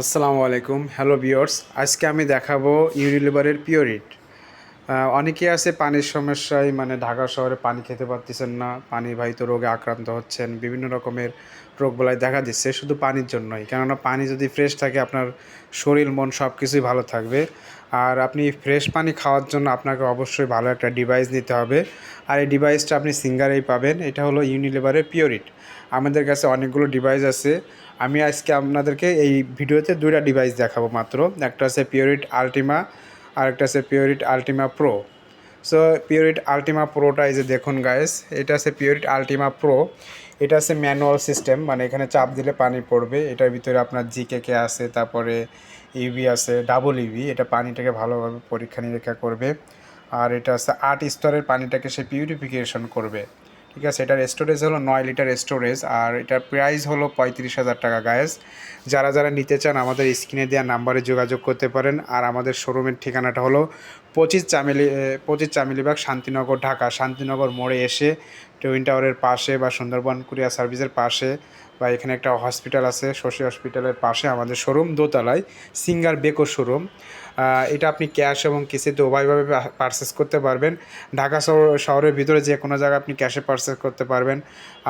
আসসালামু আলাইকুম, hello viewers. আজকে আমি দেখাবো ইউনিলিভারের পিওরিট। অনেকেই আছে পানির সমস্যায়, মানে ঢাকা শহরে পানি খেতে পারতেছেন না, পানিবাহিত রোগে আক্রান্ত হচ্ছেন, বিভিন্ন রকমের রোগবালাই দেখা দিচ্ছে শুধু পানির জন্যই। কেননা পানি যদি ফ্রেশ থাকে আপনার শরীর মন সব কিছুই ভালো থাকবে। আর আপনি ফ্রেশ পানি খাওয়ার জন্য আপনাকে অবশ্যই ভালো একটা ডিভাইস নিতে হবে। আর এই ডিভাইসটা আপনি সিঙ্গারেই পাবেন। এটা হলো ইউনিলিভারের পিওরিট। আমাদের কাছে অনেকগুলো ডিভাইস আছে। আমি আজকে আপনাদেরকে এই ভিডিওতে দুইটা ডিভাইস দেখাবো মাত্র। একটা আছে পিওরিট আল্টিমা, আর একটা আছে পিওরিট আল্টিমা প্রো। সো পিওরিট আল্টিমা প্রোটা এই যে দেখুন গাইস, এটা আছে পিওরিট আল্টিমা প্রো। এটা আছে ম্যানুয়াল সিস্টেম, মানে এখানে চাপ দিলে পানি পড়বে। এটার ভিতরে আপনার জিকেকে আছে, তারপরে ইউভি আছে, ডাবল ইউভি। এটা পানিটাকে ভালোভাবে পরীক্ষা নিরীক্ষা করবে। আর এটা আছে 8 স্তরের পানিটাকে সে পিউরিফিকেশন করবে। ঠিক আছে, এটার স্টোরেজ হলো 9 লিটার স্টোরেজ, আর এটার প্রাইস হলো 35,000 টাকা গায়েস। যারা যারা নিতে চান আমাদের স্ক্রিনে দেওয়া নাম্বারে যোগাযোগ করতে পারেন। আর আমাদের শোরুমের ঠিকানাটা হলো 25 চামেলিবাগ, শান্তিনগর, ঢাকা। শান্তিনগর মোড়ে এসে টুইন টাওয়ারের পাশে বা সুন্দরবন কুরিয়ার সার্ভিসের পাশে, বা এখানে একটা হসপিটাল আছে, শশী হসপিটালের পাশে আমাদের শোরুম, দোতলায়, সিঙ্গার বেকো শোরুম। এটা আপনি ক্যাশ এবং কিস্তিতে উভয়ভাবে পারচেস করতে পারবেন। ঢাকা শহরের ভিতরে যে কোনো জায়গায় আপনি ক্যাশে পারচেস করতে পারবেন,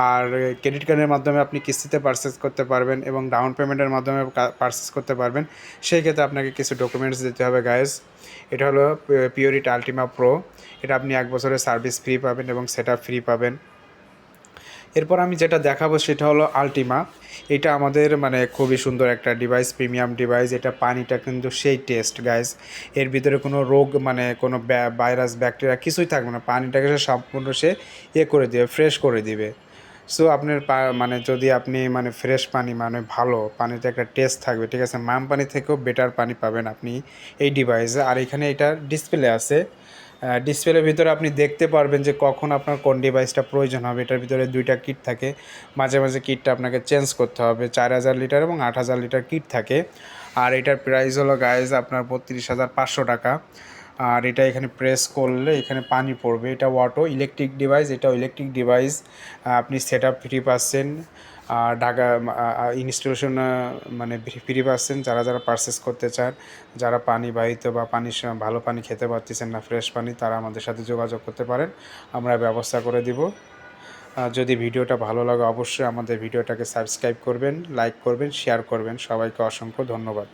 আর ক্রেডিট কার্ডের মাধ্যমে আপনি কিস্তিতে পারচেস করতে পারবেন এবং ডাউন পেমেন্টের মাধ্যমে পারচেস করতে পারবেন। সেই ক্ষেত্রে আপনাকে কিছু ডকুমেন্টস দিতে হবে গাইজ। এটা হলো পিওরিট আল্টিমা প্রো। এটা আপনি 1 বছরের সার্ভিস ফ্রি পাবেন এবং সেটআপ ফ্রি পাবেন। এরপর আমি যেটা দেখাবো সেটা হলো আল্টিমা। এটা আমাদের মানে খুবই সুন্দর একটা ডিভাইস, প্রিমিয়াম ডিভাইস। এটা পানিটা কিন্তু সেই টেস্ট গাইস, এর ভিতরে কোনো রোগ, মানে কোনো ভাইরাস ব্যাকটেরিয়া কিছুই থাকবে না। পানিটাকে সে সম্পূর্ণ সে করে দিবে, ফ্রেশ করে দিবে। সো আপনার মানে যদি আপনি মানে ফ্রেশ পানি, মানে ভালো পানিতে একটা টেস্ট থাকবে। ঠিক আছে, মাম পানি থেকেও বেটার পানি পাবেন আপনি এই ডিভাইসে। আর এখানে এটা ডিসপ্লে আছে। ডিসপ্লের ভিতরে আপনি দেখতে পারবেন যে কখন আপনার কোন ডিভাইসটা প্রয়োজন হবে। এটার ভিতরে দুইটা কিট থাকে, মাঝে মাঝে কিটটা আপনাকে চেঞ্জ করতে হবে। 4000 লিটার এবং 8000 লিটার কিট থাকে। আর এটার প্রাইস হলো গাইজ আপনার 32,500 টাকা। আর এটা এখানে প্রেস করলে এখানে পানি পড়বে। এটা ইলেকট্রিক ডিভাইস, এটাও ইলেকট্রিক ডিভাইস। আপনি সেট আপ ফ্রি পাচ্ছেন, ঢাকা ইনস্টলেশন মানে ফ্রি পাচ্ছেন। যারা যারা পারচেস করতে চান, যারা পানি বাহিত বা ভালো পানি খেতে পারতেছেন না, ফ্রেশ পানি, তারা আমাদের সাথে যোগাযোগ করতে পারেন, আমরা ব্যবস্থা করে দিব। যদি ভিডিওটা ভালো লাগে অবশ্যই আমাদের ভিডিওটাকে সাবস্ক্রাইব করবেন, লাইক করবেন, শেয়ার করবেন। সবাইকে অসংখ্য ধন্যবাদ।